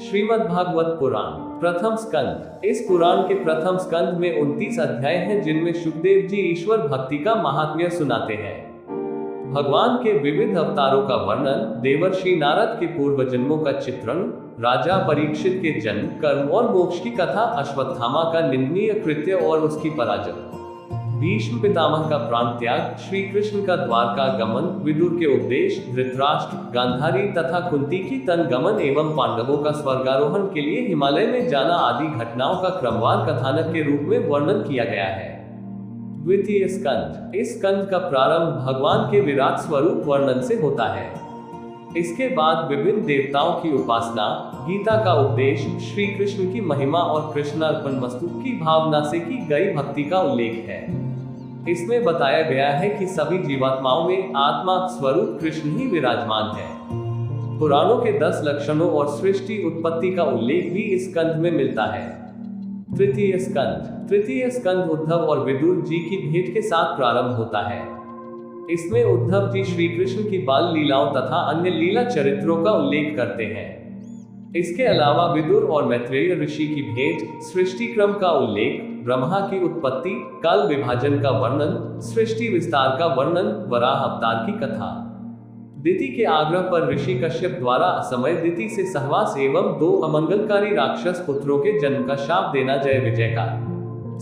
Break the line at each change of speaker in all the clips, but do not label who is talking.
श्रीमद् भागवत पुराण प्रथम स्कंद। इस पुराण के प्रथम स्कंद में 29 अध्याय हैं, जिनमें शुकदेव जी ईश्वर भक्ति का महात्म्य सुनाते हैं। भगवान के विविध अवतारों का वर्णन, देवर्षि नारद के पूर्व जन्मों का चित्रण, राजा परीक्षित के जन्म, कर्म और मोक्ष की कथा, अश्वत्थामा का निंदनीय कृत्य और उसकी पराजय, भीष्म पितामह का प्राण त्याग, श्री कृष्ण का द्वारका गमन, विदुर के उपदेश, धृतराष्ट्र, गांधारी तथा कुंती की तन गमन एवं पांडवों का स्वर्गारोहण के लिए हिमालय में जाना आदि घटनाओं का क्रमवार कथानक के रूप में वर्णन किया गया है। द्वितीय स्कंद। इस स्कंद का प्रारंभ भगवान के विराट स्वरूप वर्णन से होता है। इसके बाद विभिन्न देवताओं की उपासना, गीता का उपदेश, श्री कृष्ण की महिमा और कृष्णार्पणमस्तु की भावना से की गई भक्ति का उल्लेख है। इसमें बताया गया है कि सभी जीवात्माओं में आत्मा स्वरूप कृष्ण ही विराजमान है। पुराणों के 10 लक्षणों और सृष्टि उत्पत्ति का उल्लेख भी इस स्कंद में मिलता है। तृतीय स्कंद। तृतीय स्कंद उद्धव और विदुर जी की भेंट के साथ प्रारंभ होता है। इसमें उद्धव जी श्री कृष्ण की बाल लीलाओं तथा अन्य लीला चरित्रों का उल्लेख करते हैं। इसके अलावा विदुर और मैत्रेय ऋषि की भेंट, सृष्टि क्रम का उल्लेख, ब्रह्मा की उत्पत्ति, काल विभाजन का वर्णन, सृष्टि विस्तार का वर्णन, वराह अवतार की कथा, दिति के आग्रह पर ऋषि कश्यप द्वारा असमय दिति से सहवास एवं 2 अमंगलकारी राक्षस पुत्रों के जन्म का शाप देना, जय विजय का,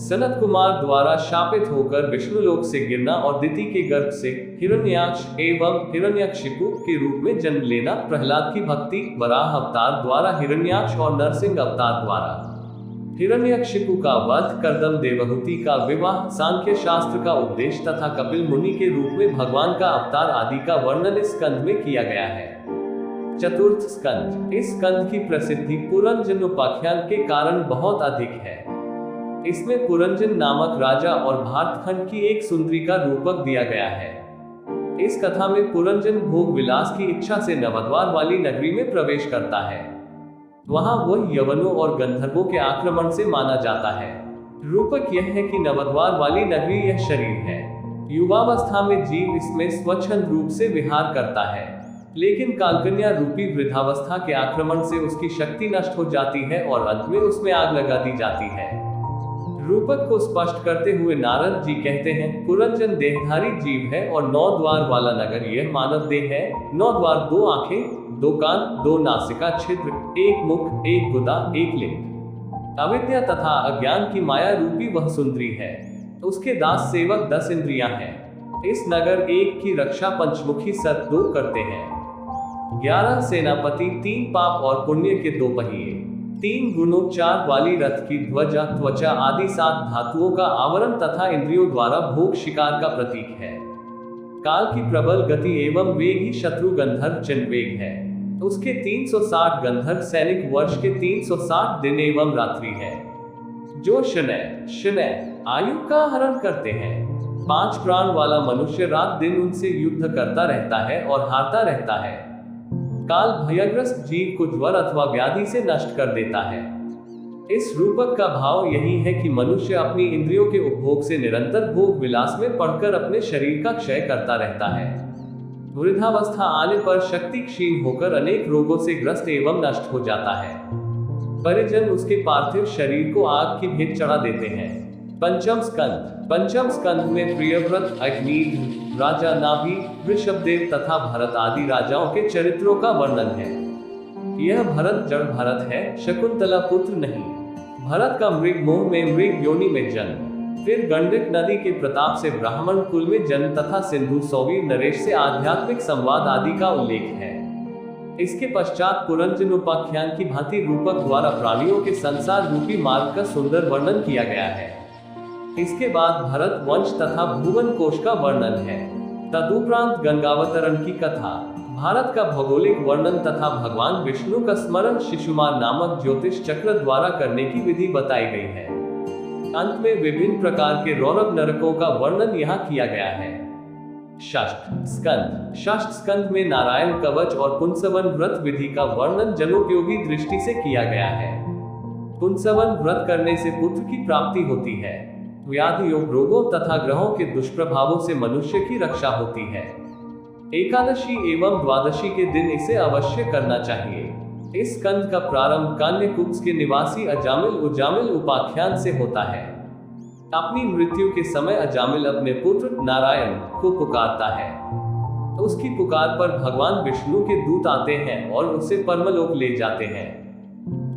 सनत कुमार द्वारा शापित होकर विष्णुलोक से गिरना और दिति के गर्भ से हिरण्याक्ष एवं हिरण्यकशिपु के रूप में जन्म लेना, प्रहलाद की भक्ति, वराह अवतार द्वारा हिरण्याक्ष और नरसिंह अवतार द्वारा हिरण्यकशिपु का वध, कर्दम देवहूति का विवाह, सांख्य शास्त्र का उपदेश तथा कपिल मुनि के रूप में भगवान का अवतार आदि का वर्णन इस स्कंद में किया गया है। चतुर्थ स्कंद। इस स्कंद की प्रसिद्धि पुरंजन उपाख्यान के कारण बहुत अधिक है। इसमें पुरंजन नामक राजा और भारतखंड की एक सुंदरी का रूपक दिया गया है। इस कथा में पुरंजन भोग विलास की इच्छा से नवद्वार वाली नगरी में प्रवेश करता है। वहां वह यवनों और गंधर्वों के आक्रमण से माना जाता है। रूपक यह है कि नवद्वार वाली नगरी यह शरीर है। युवावस्था में जीव इसमें स्वच्छंद रूप से विहार करता है, लेकिन कालकन्या रूपी वृद्धावस्था के आक्रमण से उसकी शक्ति नष्ट हो जाती है और अंत में उसमें आग लगा दी जाती है। रूपक को स्पष्ट करते हुए नारद जी कहते हैं, पुरंजन देहधारी जीव है और 9 द्वार वाला नगर यह मानव देह है। 9 द्वार, 2 आंखें, 2 कान, 2 नासिका छिद्र, 1 मुख, 1 गुदा, 1 लिंग। अविद्या तथा अज्ञान की माया रूपी वह सुंदरी है। उसके दास सेवक 10 इंद्रियां हैं। इस नगर 1 की रक्षा पंचमुखी सत 2 करते हैं। 11 सेनापति, 3 पाप और पुण्य के 2 पहिए, 3 गुणों, 4 वाली रथ की ध्वजा, त्वचा आदि 7 धातुओं का आवरण तथा इंद्रियों द्वारा भोग शिकार का प्रतीक है। काल की प्रबल गति एवं वेग ही शत्रु गंधर्व चिन्वेग है। उसके 360 गंधर्व सैनिक वर्ष के 360 दिन एवं रात्रि है, जो शनय आयु का हरण करते हैं। 5 प्राण वाला मनुष्य रात दिन उनसे युद्ध करता रहता है और हारता रहता है। काल भयग्रस्त जीव को ज्वर अथवा व्याधि से नष्ट कर देता है। इस रूपक का भाव यही है कि मनुष्य अपनी इंद्रियों के उपभोग से निरंतर भोग विलास में पड़कर अपने शरीर का क्षय करता रहता है। वृद्धावस्था आने पर शक्ति क्षीण होकर अनेक रोगों से ग्रस्त एवं नष्ट हो जाता है। परिजन उसके पार्थिव शरीर को आग की भेंट चढ़ा देते हैं। पंचम स्कंद। पंचम स्कंद में प्रियव्रत, अग्नि, राजा नाभि, ऋषभदेव तथा भरत आदि राजाओं के चरित्रों का वर्णन है। यह भरत जड़ भरत है, शकुंतला पुत्र नहीं। भरत का मृग मोह में मृग योनि में जन्म, फिर गंडक नदी के प्रताप से ब्राह्मण कुल में जन्म तथा सिंधु सौवीर नरेश से आध्यात्मिक संवाद आदि का उल्लेख है। इसके पश्चात पुरंजन उपाख्यान की भांति रूपक द्वारा प्राणियों के संसार रूपी मार्ग का सुंदर वर्णन किया गया है। इसके बाद भरत वंश तथा भुवन कोश का वर्णन है। तदुपरांत गंगावतरण की कथा, भारत का भौगोलिक वर्णन तथा भगवान विष्णु का स्मरण शिशुमार नामक ज्योतिष चक्र द्वारा करने की विधि बताई गई है। अंत में विभिन्न प्रकार के रौरव नरकों का वर्णन यहाँ किया गया है। षष्ठ स्कंद। षष्ठ स्कंद में नारायण कवच और पुंसवन व्रत विधि का वर्णन जनोपयोगी दृष्टि से किया गया है। पुंसवन व्रत करने से पुत्र की प्राप्ति होती है। व्याधियों, रोगों तथा ग्रहों के दुष्प्रभावों से मनुष्य की रक्षा होती है। एकादशी एवं द्वादशी के दिन इसे अवश्य करना चाहिए। इस स्कंद का प्रारंभ कान्यकुब्ज के निवासी अजामिल उजामिल उपाख्यान से होता है। अपनी मृत्यु के समय अजामिल अपने पुत्र नारायण को पुकारता है। उसकी पुकार पर भगवान विष्णु के दूत आते हैं और उसे परमलोक ले जाते हैं।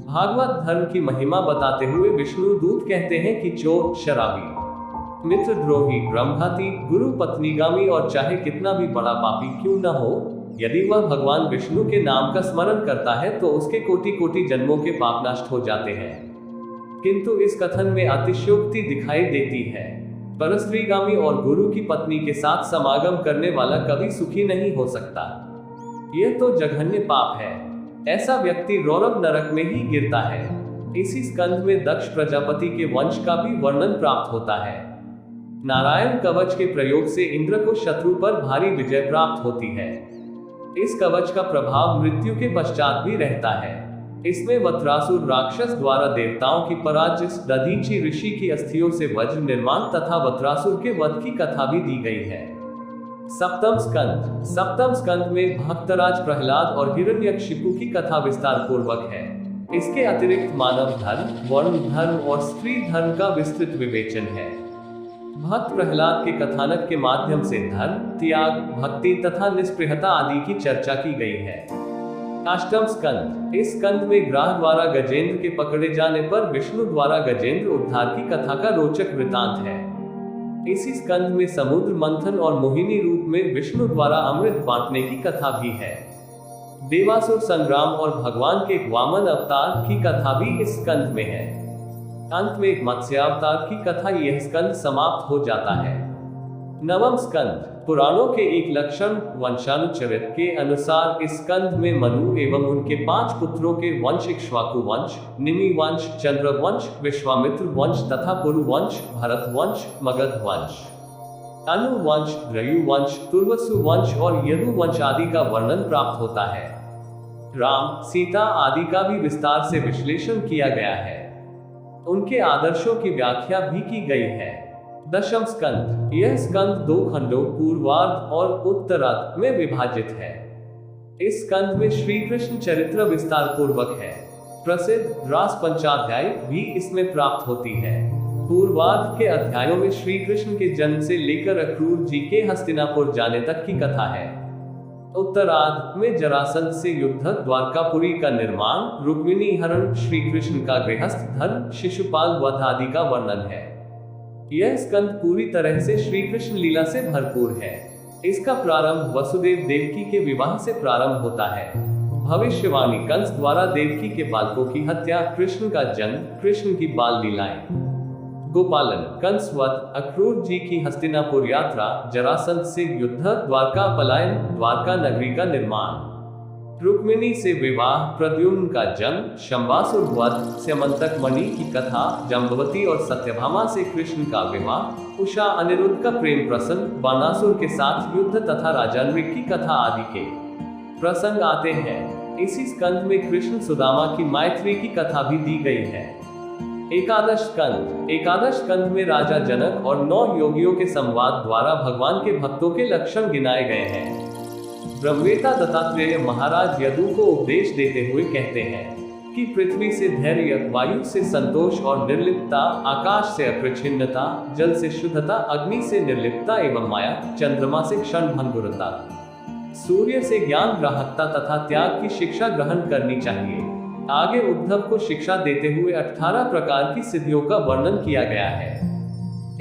भागवत धर्म की महिमा बताते हुए विष्णु दूत कहते हैं कि चोर, शराबी, मित्रद्रोही, ब्रह्मघाती, गुरु पत्नीगामी और चाहे कितना भी बड़ा पापी क्यों न हो, यदि वह भगवान विष्णु के नाम का स्मरण करता है तो उसके कोटि कोटि जन्मों के पाप नष्ट हो जाते हैं। किंतु इस कथन में अतिशयोक्ति दिखाई देती है। परस्त्रीगामी और गुरु की पत्नी के साथ समागम करने वाला कभी सुखी नहीं हो सकता। यह तो जघन्य पाप है। ऐसा व्यक्ति रौरव नरक में ही गिरता है। इसी स्कंद में दक्ष प्रजापति के वंश का भी वर्णन प्राप्त होता है। नारायण कवच के प्रयोग से इंद्र को शत्रु पर भारी विजय प्राप्त होती है। इस कवच का प्रभाव मृत्यु के पश्चात भी रहता है। इसमें वत्रासुर राक्षस द्वारा देवताओं की पराजित दधीचि ऋषि की अस्थियों से वज्र निर्माण तथा वत्रासुर के वध की कथा भी दी गई है। सप्तम स्कंद में भक्तराज प्रहलाद और हिरण्यकशिपु की कथा विस्तार पूर्वक है। इसके अतिरिक्त मानव धर्म, वर्ण धर्म और स्त्री धर्म का विस्तृत विवेचन है। भक्त प्रहलाद के कथानक के माध्यम से धर्म, त्याग, भक्ति तथा निष्पृहता आदि की चर्चा की गई है। अष्टम स्कंद, इस स्कंद में ग्राह द्वारा गजेंद्र के पकड़े जाने पर विष्णु द्वारा गजेंद्र उद्धार की कथा का रोचक वृतांत है। इसी स्कंद में समुद्र मंथन और मोहिनी रूप में विष्णु द्वारा अमृत बांटने की कथा भी है। देवासुर संग्राम और भगवान के वामन अवतार की कथा भी इस स्कंद में है। अंत में मत्स्यावतार की कथा यह स्कंद समाप्त हो जाता है। नवम स्कंद, पुराणों के एक लक्षण वंशानुचरित के अनुसार इस स्कंद में मनु एवं उनके 5 पुत्रों के वंश इक्ष्वाकु वंश, निमि वंश, चंद्र वंश, विश्वामित्र वंश तथा पुरु वंश, भरत वंश, मगध वंश, अनु वंश, द्रयु वंश, तुर्वसु वंश और यदु वंश आदि का वर्णन प्राप्त होता है। राम, सीता आदि का भी विस्तार से विश्लेषण किया गया है। उनके आदर्शों की व्याख्या भी की गई है। दशम स्कंद, यह स्कंद 2 खंडों पूर्वार्ध और उत्तरार्ध में विभाजित है। इस स्कंद में श्री कृष्ण चरित्र विस्तार पूर्वक है। प्रसिद्ध रास पंचाध्याय भी इसमें प्राप्त होती है। पूर्वार्ध के अध्यायों में श्री कृष्ण के जन्म से लेकर अक्रूर जी के हस्तिनापुर जाने तक की कथा है। उत्तरार्ध में जरासंध से युद्ध, द्वारकापुरी का निर्माण, रुक्मिणी हरण, श्री कृष्ण का गृहस्थ धर्म, शिशुपाल वध आदि का वर्णन है। यह स्कंद पूरी तरह से श्री कृष्ण लीला से भरपूर है। इसका प्रारंभ वसुदेव देवकी के विवाह से प्रारंभ होता है। भविष्यवाणी, कंस द्वारा देवकी के बालकों की हत्या, कृष्ण का जन्म, कृष्ण की बाल लीलाएं, गोपालन, कंस वध, अक्रूर जी की हस्तिनापुर यात्रा, जरासंध से युद्ध, द्वारका पलायन, द्वारका नगरी का निर्माण, रुक्मिणी से विवाह, प्रद्युम्न का जन्म, शंबासुर वध, स्यमंतक मणि की कथा, जम्बवती और सत्यभामा से कृष्ण का विवाह, उषा अनिरुद्ध का प्रेम प्रसंग, बाणासुर के साथ युद्ध तथा राजा नृग की कथा आदि के प्रसंग आते हैं। इसी स्कंद में कृष्ण सुदामा की मैत्री की कथा भी दी गई है। एकादश स्कंद में राजा जनक और 9 योगियों के संवाद द्वारा भगवान के भक्तों के लक्षण गिनाए गए हैं। ब्रह्मवेता दत्तात्रेय महाराज यदु को उपदेश देते हुए कहते हैं कि पृथ्वी से धैर्य, वायु से संतोष और निर्लिप्तता, आकाश से अप्रच्छिन्नता, जल से शुद्धता, अग्नि से निर्लिप्तता एवं माया, चंद्रमा से क्षण भंगुरता, सूर्य से ज्ञान ग्राहकता तथा त्याग की शिक्षा ग्रहण करनी चाहिए। आगे उद्धव को शिक्षा देते हुए 18 प्रकार की सिद्धियों का वर्णन किया गया है।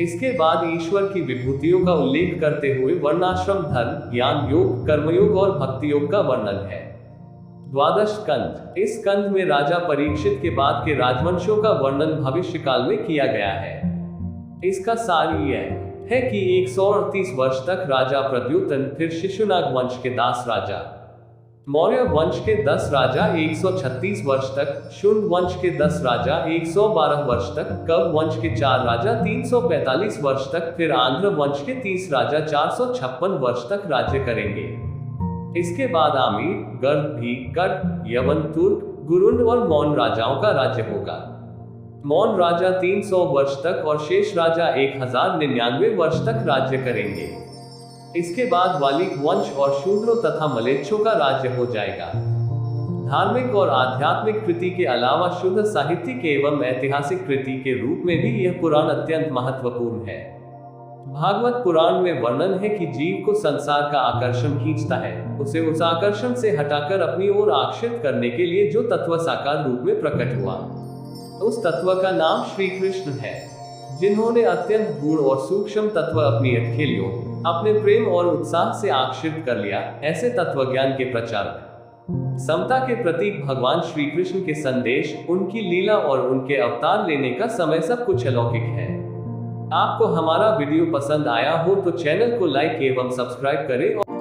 इसके बाद ईश्वर की विभूतियों का उल्लेख करते हुए वर्णाश्रम धर्म, ज्ञान योग, कर्मयोग और भक्ति योग का वर्णन है। द्वादश स्कंद, इस स्कंद में राजा परीक्षित के बाद के राजवंशों का वर्णन भविष्य काल में किया गया है। इसका सार यह है कि 138 वर्ष तक राजा प्रद्युम्न, फिर शिशुनाग वंश के 10 राजा, मौर्य वंश के 10 राजा 136 वर्ष तक, शुंग वंश के 10 राजा 112 वर्ष तक, कव वंश के 4 राजा 345 वर्ष तक, फिर आंध्र वंश के 30 राजा 456 वर्ष तक राज्य करेंगे। इसके बाद आमीर, गर्द, भी, कट, यवन, तुर्क, गुरुंड और मौन राजाओं का राज्य होगा। मौन राजा 300 वर्ष तक और शेष राजा 1099 वर्ष तक राज्य करेंगे। इसके बाद वालिक वंश और शूद्रों तथा मलेच्छों का राज्य हो जाएगा। धार्मिक और आध्यात्मिक कृति के अलावा शुद्ध साहित्यिक एवं ऐतिहासिक कृति के रूप में भी यह पुराण अत्यंत महत्वपूर्ण है। भागवत पुराण में वर्णन है कि जीव को संसार का आकर्षण खींचता है, उसे उस आकर्षण से हटाकर अपनी ओर आकर्षित करने के लिए जो तत्व साकार रूप में प्रकट हुआ, उस तत्व का नाम श्री कृष्ण है, जिन्होंने अत्यंत गूढ़ और सूक्ष्म तत्व अपनी अटखेलियों, अपने प्रेम और उत्साह से आकर्षित कर लिया। ऐसे तत्वज्ञान के प्रचारक, समता के प्रतीक भगवान श्री कृष्ण के संदेश, उनकी लीला और उनके अवतार लेने का समय सब कुछ अलौकिक है। आपको हमारा वीडियो पसंद आया हो तो चैनल को लाइक एवं सब्सक्राइब करें और